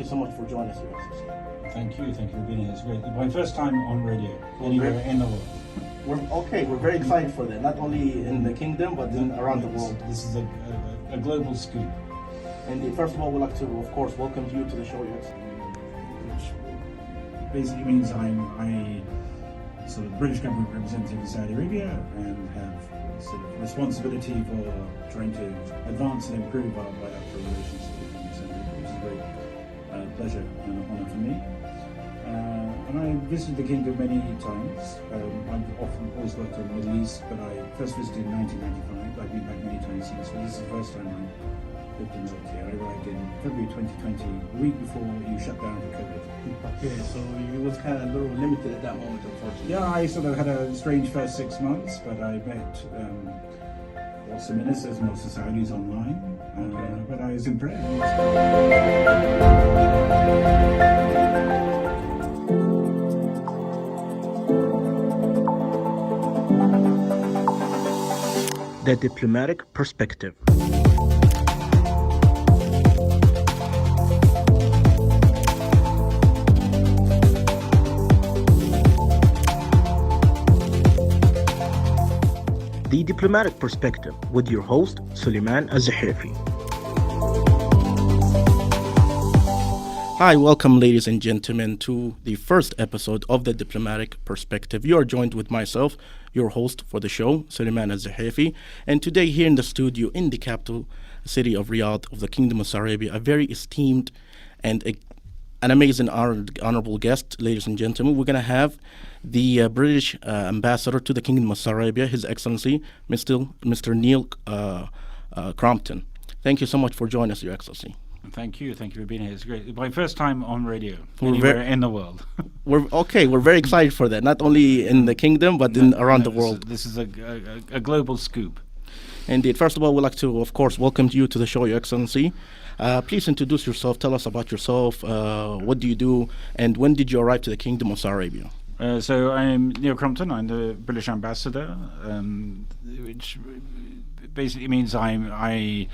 you so much for joining us, Your Excellency. Thank you for being here. It's great. My first time on radio anywhere in the world. We're very excited for that, not only in the kingdom, but around the world. This is a global scoop. And first of all, we'd like to, of course, welcome you to the show, Your Excellency. Which basically means I sort of British government representative in Saudi Arabia and have sort of responsibility for trying to advance and improve our bilateral relations with the Kingdom of Saudi Arabia, which is a great pleasure and an honour for me. And I visited the kingdom many times. I've always worked on the Middle East, but I first visited in 1995. I've been back many times since, but this is the first time I lived and worked here. I arrived in February 2020, the week before you shut down for COVID. Okay, so you was kind of a little limited at that moment, unfortunately. Yeah, I sort of had a strange first 6 months, but I met lots of ministers and lots of Saudis online, but I was impressed. The Diplomatic Perspective. The Diplomatic Perspective with your host, Suleiman Az-Zahafi. Hi, welcome ladies and gentlemen to the first episode of the Diplomatic Perspective. You are joined with myself, your host for the show, Suleiman Az-Zahafi. And today here in the studio in the capital city of Riyadh of the Kingdom of Saudi Arabia, a very esteemed and an amazing honorable guest, ladies and gentlemen. We're going to have the British ambassador to the Kingdom of Saudi Arabia, His Excellency, Mr. Neil Crompton. Thank you so much for joining us, Your Excellency. Thank you for being here. It's great. My first time on radio anywhere in the world. We're very excited for that, not only in the kingdom, but around the world. This is a global scoop. Indeed. First of all, we'd like to, of course, welcome you to the show, Your Excellency. Please introduce yourself. Tell us about yourself. What do you do? And when did you arrive to the Kingdom of Saudi Arabia? So I'm Neil Crompton. I'm the British ambassador, which basically means I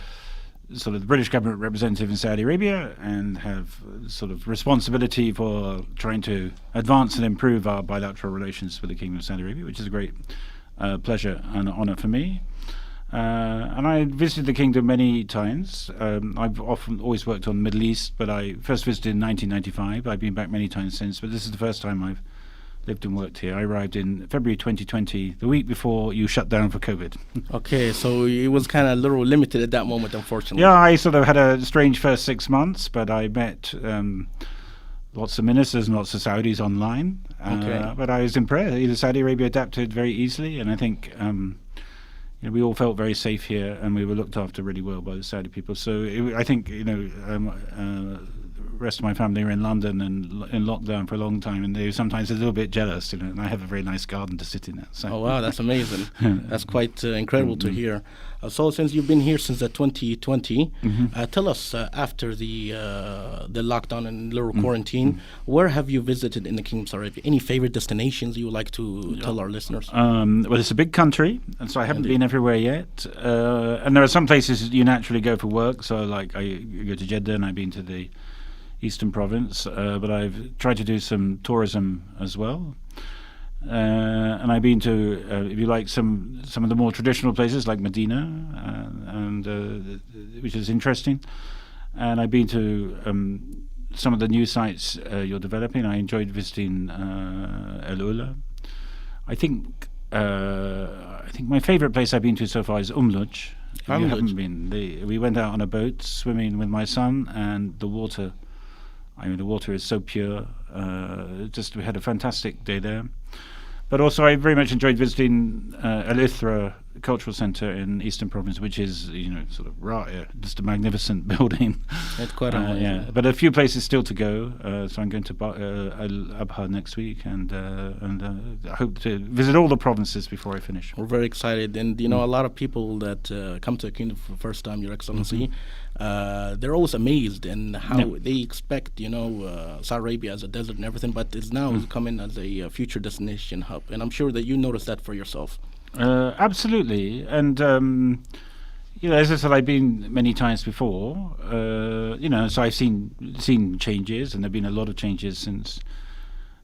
sort of the British government representative in Saudi Arabia and have sort of responsibility for trying to advance and improve our bilateral relations with the Kingdom of Saudi Arabia, which is a great pleasure and honour for me. And I visited the kingdom many times. I've always worked on the Middle East, but I first visited in 1995. I've been back many times since, but this is the first time I've lived and worked here. I arrived in February 2020, the week before you shut down for COVID. Okay, so it was kind of a little limited at that moment, unfortunately. Yeah, I sort of had a strange first 6 months, but I met lots of ministers and lots of Saudis online. But I was impressed. Saudi Arabia adapted very easily, and I think we all felt very safe here, and we were looked after really well by the Saudi people. So I think the rest of my family are in London and in lockdown for a long time, and they're sometimes a little bit jealous, and I have a very nice garden to sit in there. So. Oh wow, that's amazing. That's quite incredible to hear. So since you've been here since 2020, tell us after the lockdown and little quarantine, where have you visited in the Kingdom of Saudi Arabia? Any favorite destinations you would like to tell our listeners? Well, it's a big country, and so I haven't been everywhere yet. And there are some places you naturally go for work. So like I go to Jeddah, and I've been to the Eastern Province, but I've tried to do some tourism as well. And I've been to, if you like, some of the more traditional places like Medina, which is interesting. And I've been to some of the new sites you're developing. I enjoyed visiting El Ula. I think my favourite place I've been to so far is Umluj. If you haven't been, we went out on a boat swimming with my son, and the water. The water is so pure. We had a fantastic day there. But also, I very much enjoyed visiting Al Ithra Cultural Centre in Eastern Province, which is, sort of just a magnificent building. It's quite amazing. Yeah, but a few places still to go. So I'm going to Al Abha next week, and I hope to visit all the provinces before I finish. We're very excited, and a lot of people that come to the kingdom for the first time, Your Excellency, they're always amazed in how they expect, Saudi Arabia as a desert and everything, but it's now coming as a future destination hub, and I'm sure that you noticed that for yourself. Absolutely, and as I said, I've been many times before. So I've seen changes, and there've been a lot of changes since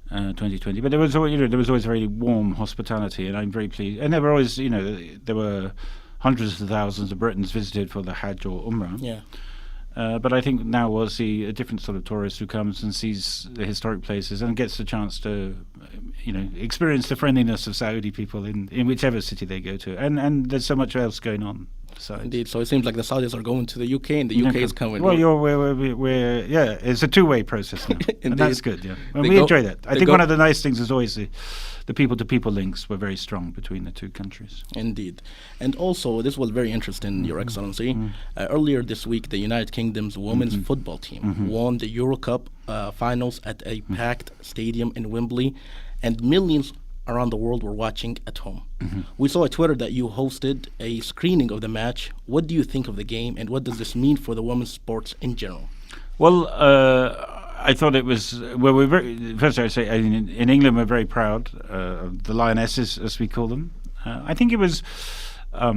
2020. But there was always very warm hospitality, and I'm very pleased. And there were always, there were hundreds of thousands of Britons visited for the Hajj or Umrah. Yeah. But I think now we'll see a different sort of tourist who comes and sees the historic places and gets the chance to, experience the friendliness of Saudi people in whichever city they go to. And there's so much else going on. So Indeed. So it seems like the Saudis are going to the UK, and the UK is coming. Well, it's a two-way process now, and that's good. Yeah, and we enjoy that. I think one of the nice things is always the people-to-people links were very strong between the two countries. Indeed. And also, this was very interesting, Your Excellency. Earlier this week, the United Kingdom's women's football team won the Euro Cup finals at a packed stadium in Wembley, and millions around the world were watching at home. We saw on Twitter that you hosted a screening of the match. What do you think of the game, and what does this mean for the women's sports in general? Well, I thought it was we're very. First, I would say in England we're very proud of the Lionesses, as we call them. I think it was. I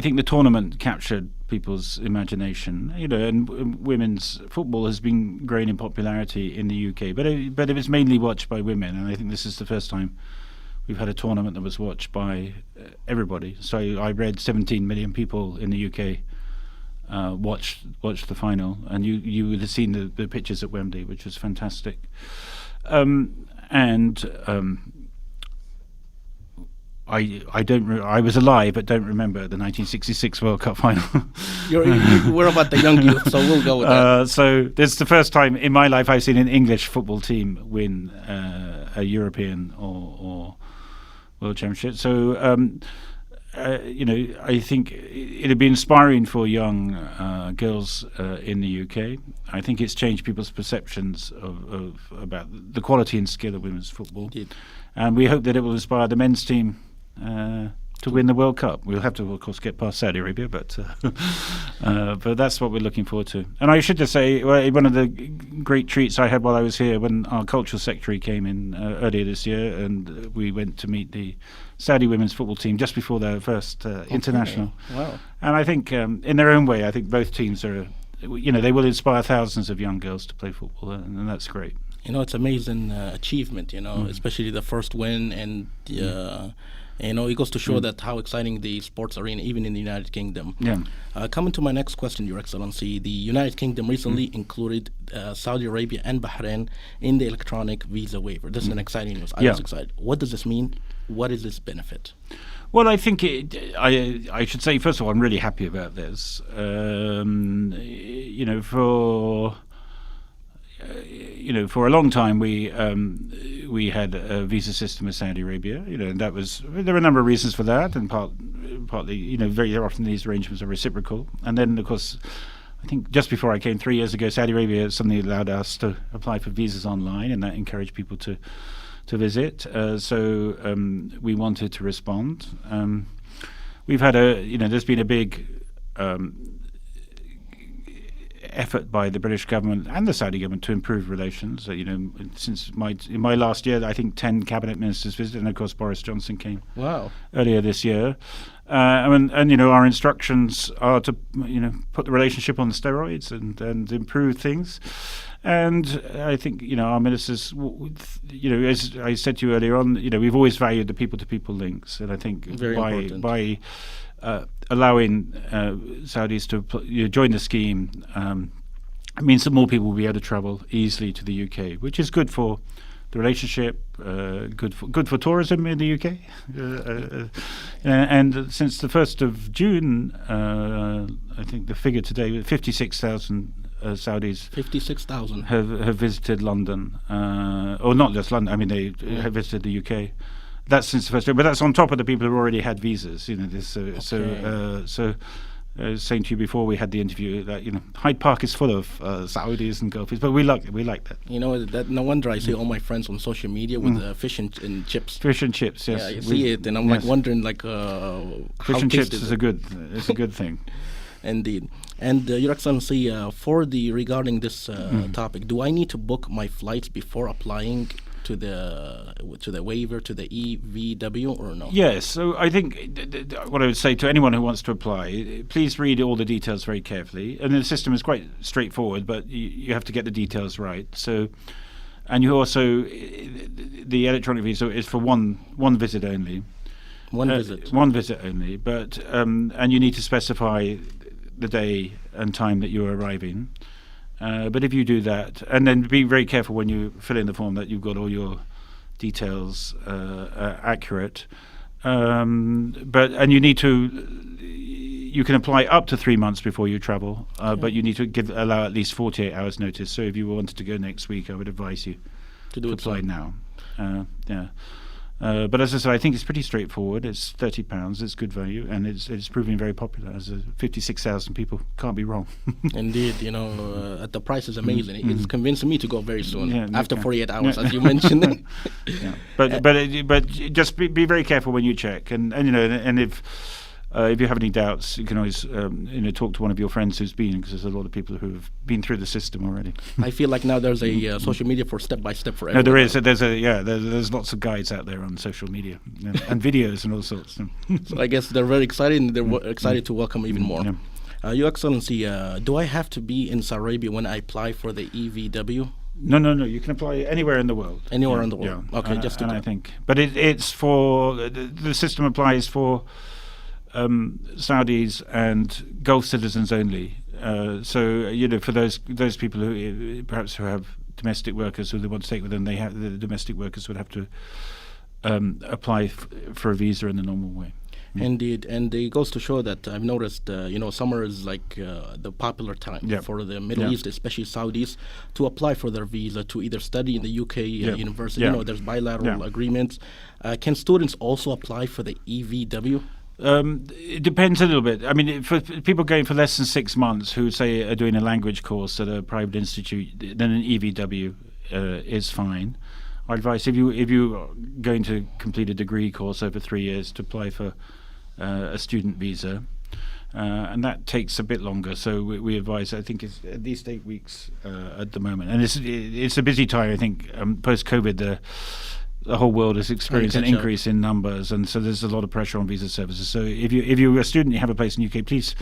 think the tournament captured people's imagination, and women's football has been growing in popularity in the UK, but it was mainly watched by women, and I think this is the first time we've had a tournament that was watched by everybody. So I read 17 million people in the UK watched the final, and you would have seen the pictures at Wembley, which was fantastic. I was alive, but don't remember the 1966 World Cup final. We're about the young youth, so we'll go with that. So this is the first time in my life I've seen an English football team win a European or World Championship. So I think it'd be inspiring for young girls in the UK. I think it's changed people's perceptions of about the quality and skill of women's football. Indeed. And we hope that it will inspire the men's team to win the World Cup. We'll have to, of course, get past Saudi Arabia, but that's what we're looking forward to. And I should just say, one of the great treats I had while I was here, when our cultural secretary came in earlier this year, and we went to meet the Saudi women's football team just before their first international. Wow. And I think, in their own way, I think both teams are, they will inspire thousands of young girls to play football, and that's great. It's amazing achievement, especially the first win, and it goes to show that how exciting the sports arena, even in the United Kingdom. Yeah. Coming to my next question, Your Excellency, the United Kingdom recently included Saudi Arabia and Bahrain in the electronic visa waiver. This is an exciting news. I was excited. What does this mean? What is this benefit? Well, I think I should say, first of all, I'm really happy about this. For a long time we had a visa system with Saudi Arabia, and there were a number of reasons for that, and partly, very often these arrangements are reciprocal. And then, of course, I think just before I came 3 years ago, Saudi Arabia suddenly allowed us to apply for visas online, and that encouraged people to visit. So we wanted to respond. We've had there's been a big effort by the British government and the Saudi government to improve relations. Since in my last year, I think 10 cabinet ministers visited, and of course Boris Johnson came. Wow. Earlier this year. Our instructions are to put the relationship on steroids and improve things. And I think our ministers, as I said to you earlier on, we've always valued the people-to-people links, and I think by allowing Saudis to join the scheme, it means that more people will be able to travel easily to the UK, which is good for the relationship, good for tourism in the UK. And since the 1st of June, I think the figure today, 56,000 Saudis 56,000 have visited London, or not just London. I mean, they have visited the UK. That's since the first year, but that's on top of the people who already had visas. Saying to you before we had the interview that Hyde Park is full of Saudis and Gulfies, but we like that. That no wonder I see all my friends on social media with fish and chips. Fish and chips, yes. Yeah, you see it, and I'm wondering fish how and chips is a good thing. Indeed. And Your Excellency, regarding this topic, do I need to book my flights before applying the waiver, to the EVW, or no? Yes. So I think what I would say to anyone who wants to apply, please read all the details very carefully. And the system is quite straightforward, but you have to get the details right. So, and you also, the electronic visa is for one visit only. One visit only. But and you need to specify the day and time that you're arriving. But if you do that, and then be very careful when you fill in the form that you've got all your details accurate. But you can apply up to 3 months before you travel, but you need to allow at least 48 hours notice. So if you wanted to go next week, I would advise you to apply now. Yeah. But as I said, I think it's pretty straightforward. It's £30. It's good value, and it's proving very popular. As 56,000 people, can't be wrong. Indeed, the price is amazing. It's convincing me to go very soon, after 48 hours, as you mentioned. Yeah. But just be very careful when you check, and if you have any doubts, you can always talk to one of your friends who's been, because there's a lot of people who have been through the system already. I feel like now there's a social media for step-by-step for everyone. No, there is. There's lots of guides out there on social media and videos and all sorts. So I guess they're very excited, and they're excited to welcome even more. Yeah. Your Excellency, do I have to be in Saudi Arabia when I apply for the EVW? No. You can apply anywhere in the world. Anywhere in the world. Yeah. Okay, just to I think, but it's for the system applies for Saudis and Gulf citizens only. So for those people who perhaps who have domestic workers who they want to take with them, the domestic workers would have to apply for a visa in the normal way. Indeed, and it goes to show that I've noticed, summer is like the popular time for the Middle East, especially Saudis, to apply for their visa to either study in the UK university. There's bilateral agreements. Can students also apply for the EVW? It depends a little bit. I mean, for people going for less than 6 months who say are doing a language course at a private institute, then an EVW is fine. I advise if you're going to complete a degree course over 3 years to apply for a student visa, and that takes a bit longer. So we advise. I think it's at least 8 weeks at the moment, and it's a busy time. I think post-COVID the whole world has experienced an increase in numbers, and so there's a lot of pressure on visa services. So if you're a student, you have a place in the UK, please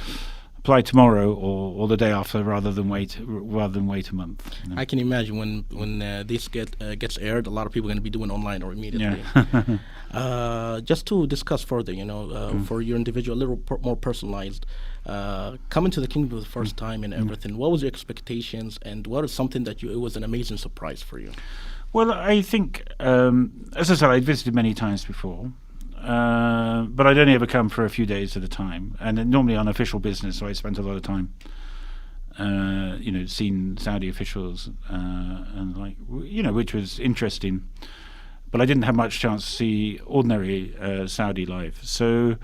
apply tomorrow or the day after, rather than wait a month. I can imagine when this gets aired, a lot of people are going to be doing online or immediately. Just to discuss further, for your individual, a little more personalized. Coming to the kingdom for the first time and everything, what was your expectations, and what is something that it was an amazing surprise for you? Well, I think, as I said, I'd visited many times before, but I'd only ever come for a few days at a time, and normally on official business, so I spent a lot of time, seeing Saudi officials, and which was interesting, but I didn't have much chance to see ordinary Saudi life. So,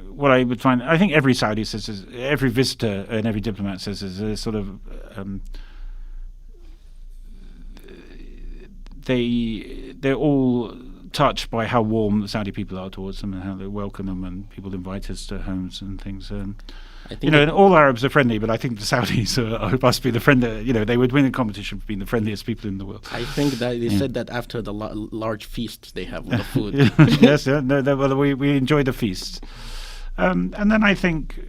what I would find, I think every Saudi says, every visitor and every diplomat says, is a sort of they're all touched by how warm the Saudi people are towards them and how they welcome them, and people invite us to homes and things. I think and all Arabs are friendly, but I think the Saudis must be the friendly. They would win the competition for being the friendliest people in the world. I think that they said that after the large feasts they have with the food. Yes, we enjoy the feasts, and then I think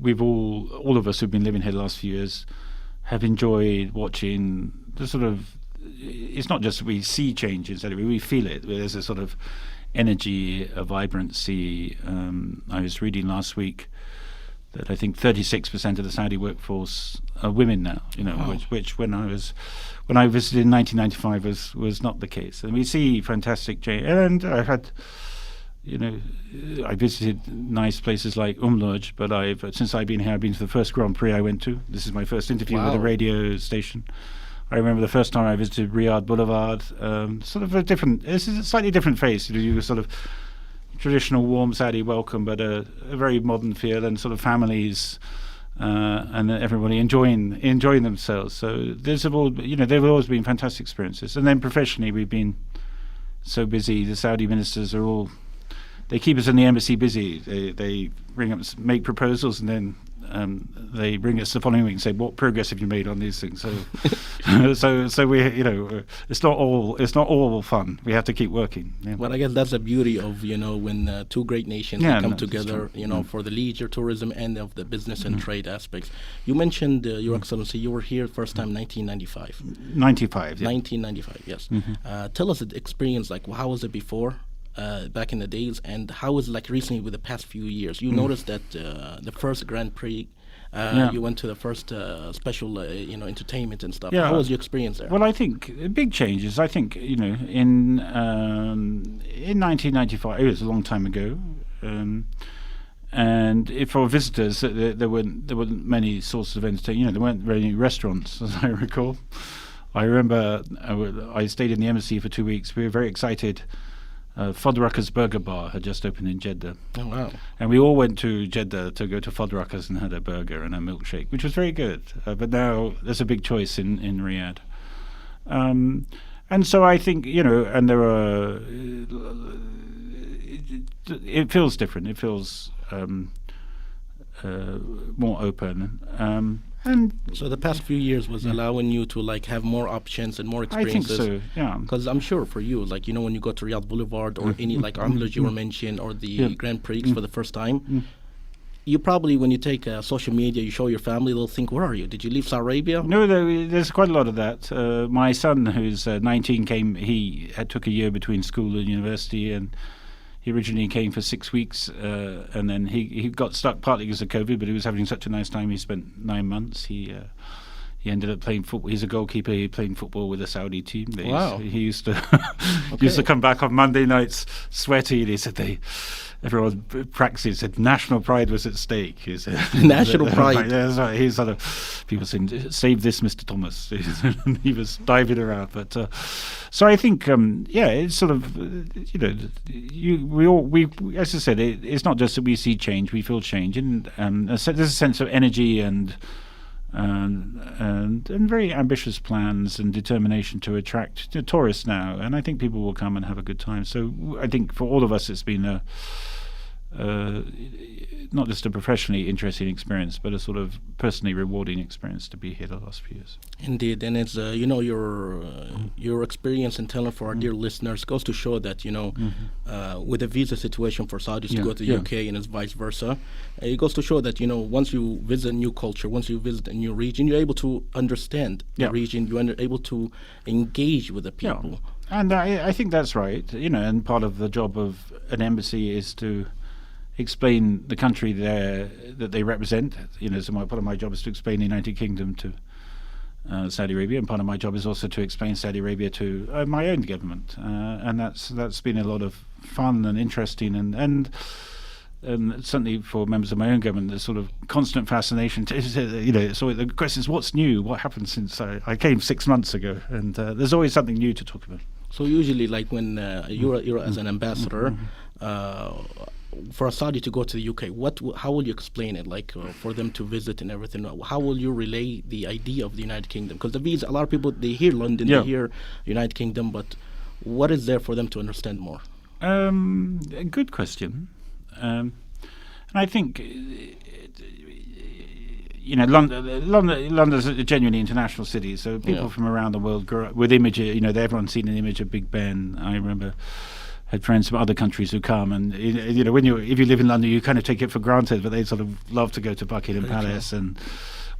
we've all of us who've been living here the last few years have enjoyed watching the sort of. It's not just we see changes; we feel it. There's a sort of energy, a vibrancy. I was reading last week that I think 36% of the Saudi workforce are women now. Wow. which when I visited in 1995 was not the case. And we see fantastic change. And I had, I visited nice places like Umluj, but since I've been here, I've been to the first Grand Prix I went to. This is my first interview with a radio station. I remember the first time I visited Riyadh Boulevard, sort of it's a slightly different face. You sort of traditional warm Saudi welcome, but a very modern feel, and sort of families and everybody enjoying themselves. So they've always been fantastic experiences. And then professionally, we've been so busy. The Saudi ministers they keep us in the embassy busy. They ring up, make proposals, and then they bring us the following week and say, "What progress have you made on these things?" So, so we, it's not all fun. We have to keep working. Yeah. Well, I guess that's the beauty of when two great nations come together, for the leisure tourism and of the business and trade aspects. You mentioned, Your Excellency, you were here first time 1995. 95. Yeah. 1995, yes. Tell us the experience, like how was it before, back in the days, and how was it like recently with the past few years? You noticed that the first Grand Prix, you went to the first special, entertainment and stuff. Yeah. How was your experience there? Well, I think big changes. I think in 1995, it was a long time ago, and for visitors, there weren't many sources of entertainment. There weren't many restaurants, as I recall. I remember I stayed in the embassy for 2 weeks. We were very excited. Fuddruckers Burger Bar had just opened in Jeddah. Oh, wow. And we all went to Jeddah to go to Fuddruckers and had a burger and a milkshake, which was very good. But now there's a big choice in Riyadh. And so I think, and there are... it feels different. It feels more open. And so the past few years was allowing you to have more options and more experiences. I think so, yeah. Because I'm sure for you, when you go to Riyadh Boulevard or any Amlaj you were mentioned, or the Grand Prix for the first time, you probably, when you take social media, you show your family, they'll think, where are you? Did you leave Saudi Arabia? No, there's quite a lot of that. My son, who's 19, he took a year between school and university, and he originally came for 6 weeks, and then he got stuck partly because of COVID, but he was having such a nice time. He spent 9 months. He ended up playing football. He's a goalkeeper. He played football with the Saudi team. Wow. He used to used to come back on Monday nights sweaty, and he said everyone practicing said national pride was at stake. He said, national pride. Yeah, that's right. He's sort of people saying, "Save this, Mr. Thomas." And he was diving around. But so I think, it's sort of, we as I said, it's not just that we see change; we feel change, and there's a sense of energy and very ambitious plans and determination to attract tourists now. And I think people will come and have a good time. So I think for all of us, it's been not just a professionally interesting experience, but a sort of personally rewarding experience to be here the last few years. Indeed, and it's your experience and talent for our dear listeners goes to show that with the visa situation for Saudis to go to the UK and it's vice versa, it goes to show that once you visit a new culture, once you visit a new region, you're able to understand the region, you're able to engage with the people. And I think that's right. And part of the job of an embassy is to explain the country that they represent. So part of my job is to explain the United Kingdom to Saudi Arabia, and part of my job is also to explain Saudi Arabia to my own government, and that's been a lot of fun and interesting, and certainly for members of my own government, there's sort of constant fascination. So the question is, what's new? What happened since I came 6 months ago? And there's always something new to talk about. So usually, when you're as an ambassador. For a Saudi to go to the UK, how will you explain it? For them to visit and everything, how will you relay the idea of the United Kingdom? Because the visa, a lot of people, they hear London, they hear United Kingdom, but what is there for them to understand more? A good question. And I think London's a genuinely international city, so people from around the world grow up with images. Everyone's seen an image of Big Ben. I remember had friends from other countries who come, and if you live in London, you kind of take it for granted, but they sort of love to go to Buckingham Palace and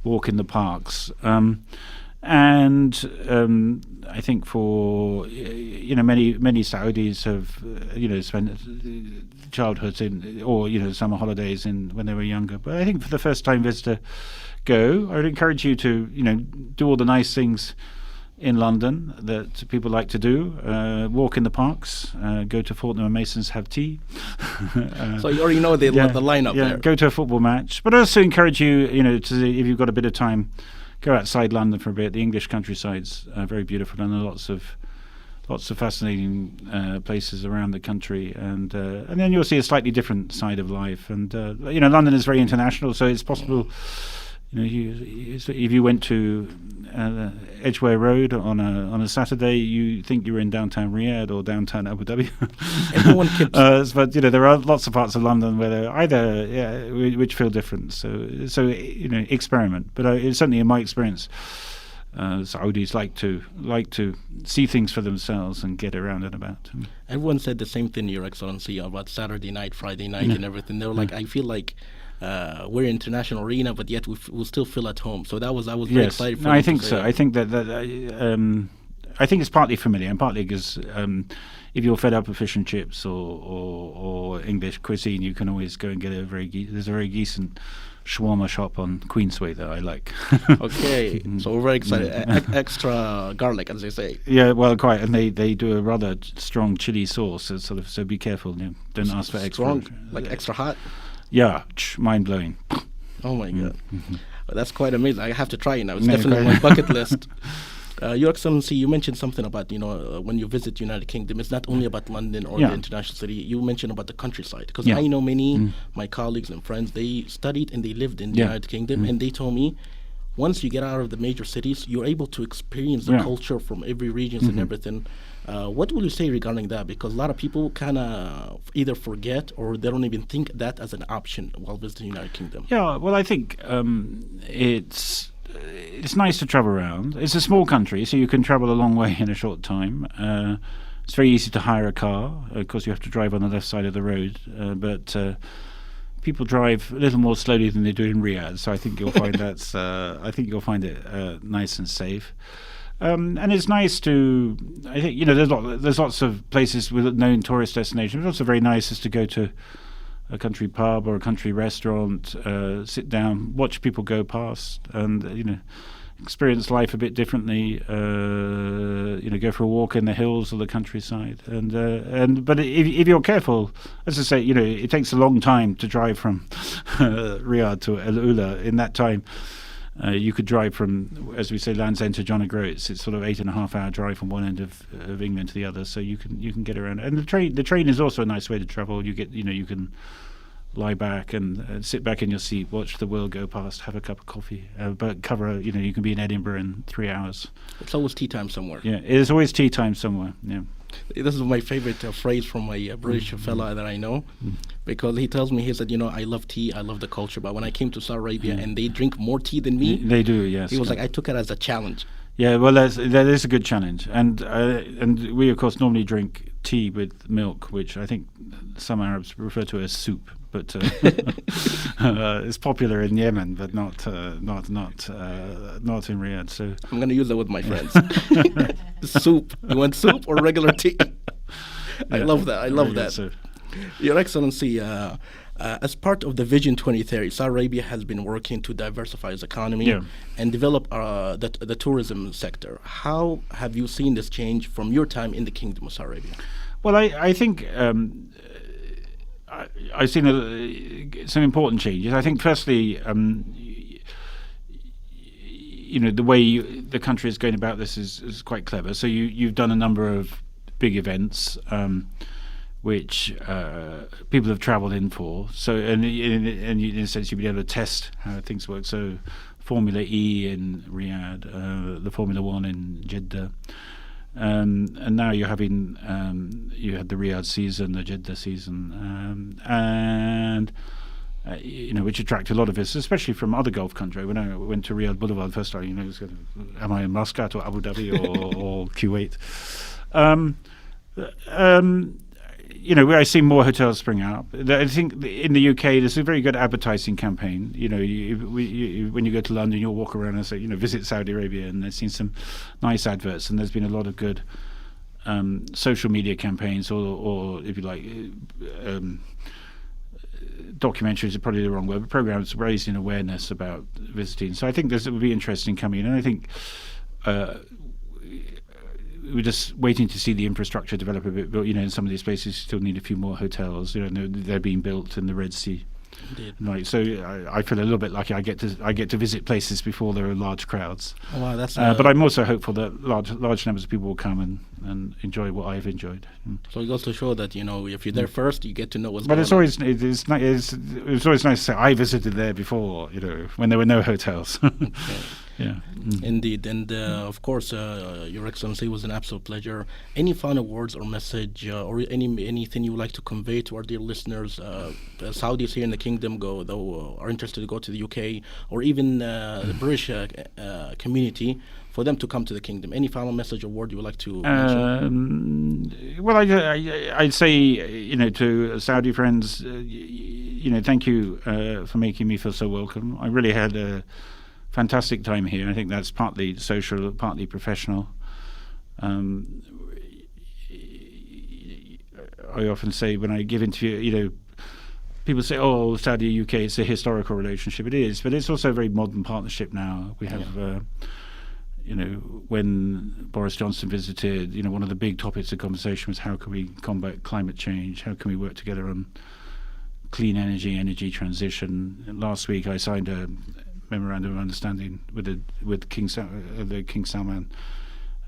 walk in the parks. And I think for many Saudis have spent childhoods or summer holidays when they were younger. But I think for the first time visitor, I would encourage you to do all the nice things in London that people like to do, walk in the parks, go to Fortnum & Mason's, have tea. So you already know the lineup there. Go to a football match. But I also encourage you, if you've got a bit of time, go outside London for a bit. The English countryside's very beautiful, and there are lots of fascinating places around the country, and then you'll see a slightly different side of life. And London is very international, so it's possible. if you went to Edgware Road on a Saturday, you think you're in downtown Riyadh or downtown Abu Dhabi. Everyone keeps but there are lots of parts of London where they're either which feel different. So experiment. But it's certainly in my experience, Saudis like to see things for themselves and get around and about. Everyone said the same thing, Your Excellency, about Saturday night, Friday night, and everything. They were like, I feel like we're in international arena, but yet we'll still feel at home. So I was very excited for I think so. I think that I think it's partly familiar and partly because if you're fed up with fish and chips or English cuisine, you can always go and get there's a very decent shawarma shop on Queensway that I like. Okay, so we're very excited. Extra garlic, as they say. Yeah, well, quite, and they do a rather strong chili sauce. So be careful. Don't ask for extra. Strong, like extra hot. Yeah, mind blowing. Oh my god, that's quite amazing. I have to try it now. It's definitely on my bucket list. Your Excellency, you mentioned something about when you visit United Kingdom, it's not only about London or the international city. You mentioned about the countryside, because I know many my colleagues and friends, they studied and they lived in the United Kingdom, and they told me once you get out of the major cities, you're able to experience the culture from every region and everything. What will you say regarding that? Because a lot of people kind of either forget or they don't even think that as an option while visiting the United Kingdom. Yeah, well, I think it's nice to travel around. It's a small country, so you can travel a long way in a short time. It's very easy to hire a car. Of course, you have to drive on the left side of the road, but people drive a little more slowly than they do in Riyadh. So I think you'll find it nice and safe. And it's nice to. I think there's lots of places with known tourist destinations. It's also very nice is to go to a country pub or a country restaurant, sit down, watch people go past, and experience life a bit differently. Go for a walk in the hills or the countryside, but if you're careful, as I say, it takes a long time to drive from Riyadh to El Ula. In that time, you could drive from, as we say, Land's End to John O'Groats. It's sort of 8.5 hour drive from one end of England to the other, so you can get around. And the train is also a nice way to travel. You can lie back and sit back in your seat, watch the world go past, have a cup of coffee, but you can be in Edinburgh in 3 hours. It's always tea time somewhere. Yeah, it is always tea time somewhere. Yeah. This is my favorite phrase from my British fella that I know, because he tells me, he said, I love tea, I love the culture, but when I came to Saudi Arabia and they drink more tea than me, they do, yes. He was like, I took it as a challenge. Yeah, well, that is a good challenge, and we of course normally drink tea with milk, which I think some Arabs refer to as soup, but it's popular in Yemen, but not in Riyadh. So I'm going to use that with my friends. Soup. You want soup or regular tea? I love that. I love that. So. Your Excellency, as part of the Vision 2030, Saudi Arabia has been working to diversify its economy and develop the tourism sector. How have you seen this change from your time in the Kingdom of Saudi Arabia? Well, I think I've seen some important changes. I think, firstly, the way the country is going about this is quite clever. So you've done a number of big events, which people have travelled in for. So, and in a sense, you'll be able to test how things work. So, Formula E in Riyadh, the Formula One in Jeddah. And now you're having you had the Riyadh season, the Jeddah season, which attracted a lot of us, especially from other Gulf countries. When I went to Riyadh Boulevard first time, it was am I in Muscat or Abu Dhabi or Kuwait? Where I see more hotels spring up. I think in the UK there's a very good advertising campaign. When you go to London, you'll walk around and say, visit Saudi Arabia, and there's seen some nice adverts, and there's been a lot of good social media campaigns, or if you like, documentaries are probably the wrong word, but programs raising awareness about visiting. So I think this will be interesting coming in, and I think we're just waiting to see the infrastructure develop a bit. But in some of these places, you still need a few more hotels. They're being built in the Red Sea. Indeed. Like, so I feel a little bit lucky. I get to visit places before there are large crowds. Oh, wow, that's But I'm also hopeful that large numbers of people will come and enjoy what I've enjoyed. So it goes to show that, you know, if you're there first, you get to know what's But going it's on. always it's always nice to say I visited there before, you know, when there were no hotels. Yeah. Indeed, and of course, Your Excellency, it was an absolute pleasure. Any final words or message, or anything you would like to convey to our dear listeners, Saudis here in the kingdom, are interested to go to the UK, or even the British community, for them to come to the kingdom? Any final message or word you would like to mention? Well, I'd say, you know, to Saudi friends, you know, thank you for making me feel so welcome. I really had a fantastic time here. I think that's partly social, partly professional. I often say when I give interview, you know, people say, "Oh, Saudi UK, it's a historical relationship." It is, but it's also a very modern partnership now. We have, you know, when Boris Johnson visited, you know, one of the big topics of conversation was how can we combat climate change? How can we work together on clean energy transition? And last week, I signed a memorandum of understanding with the King Salman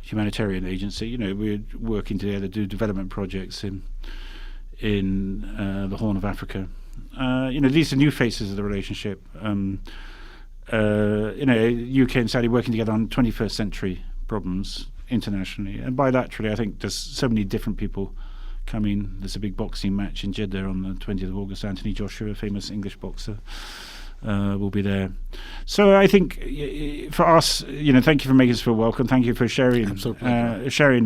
humanitarian agency. You know, we're working together to do development projects in the Horn of Africa. You know, these are new faces of the relationship. You know, UK and Saudi working together on 21st century problems internationally, and bilaterally. I think there's so many different people coming. There's a big boxing match in Jeddah on the 20th of August. Anthony Joshua, famous English boxer, will be there. So I think for us, you know, thank you for making us feel welcome. Thank you for sharing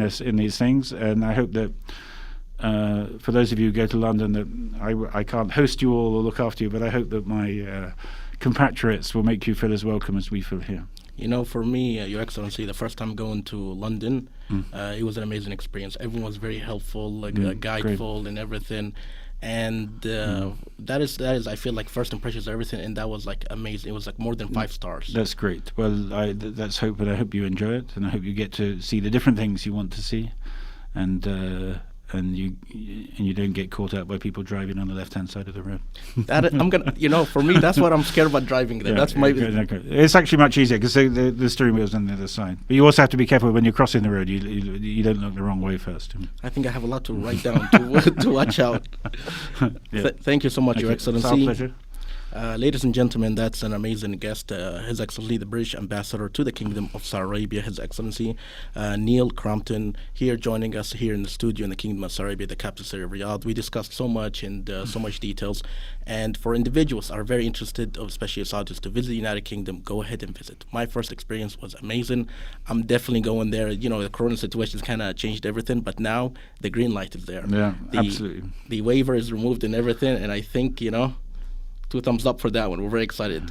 us in these things, and I hope that for those of you who go to London, that I can't host you all or look after you, but I hope that my compatriots will make you feel as welcome as we feel here. You know, for me, Your Excellency, the first time going to London, it was an amazing experience. Everyone was very helpful, guideful and everything. And that is, I feel like first impressions of everything, and that was like amazing. It was like more than 5 stars. That's great. Well, that's hope, and I hope you enjoy it, and I hope you get to see the different things you want to see, and you don't get caught out by people driving on the left-hand side of the road. I'm gonna, you know, for me, that's what I'm scared about driving there. That's my. It's actually much easier because the steering wheel's on the other side. But you also have to be careful when you're crossing the road. You don't look the wrong way first. I think I have a lot to write down to watch out. Thank you so much, Your Excellency. It's our pleasure. Ladies and gentlemen, that's an amazing guest, His Excellency the British Ambassador to the Kingdom of Saudi Arabia, His Excellency Neil Crompton, here joining us here in the studio in the Kingdom of Saudi Arabia, the capital city of Riyadh. We discussed so much and so much details, and for individuals who are very interested, especially Saudis, to visit the United Kingdom, go ahead and visit. My first experience was amazing. I'm definitely going there. You know, the corona situation kind of changed everything, but now the green light is there. Yeah, absolutely. The waiver is removed and everything, and I think, you know, 2 thumbs up for that one. We're very excited.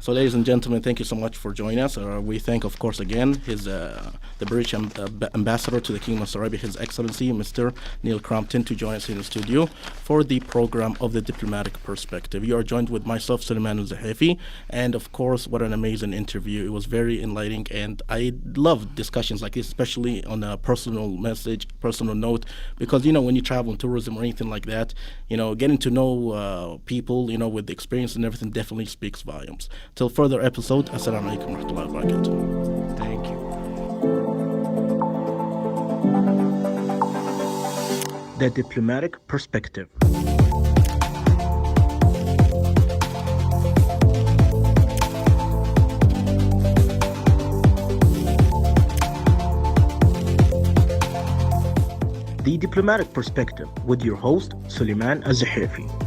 So, ladies and gentlemen, thank you so much for joining us. We thank, of course, again, the British Ambassador to the Kingdom of Saudi Arabia, His Excellency, Mr. Neil Crompton, to join us in the studio for the program of the Diplomatic Perspective. You are joined with myself, Suleiman al-Zahafi, and, of course, what an amazing interview. It was very enlightening, and I love discussions like this, especially on a personal note, because, you know, when you travel in tourism or anything like that, you know, getting to know people, you know, with the experience and everything definitely speaks volumes. Till further episode, Assalamu alaikum wa rahmatullahi wa barakatuh. Thank you. The Diplomatic Perspective. The Diplomatic Perspective with your host, Suleiman al-Zahafi.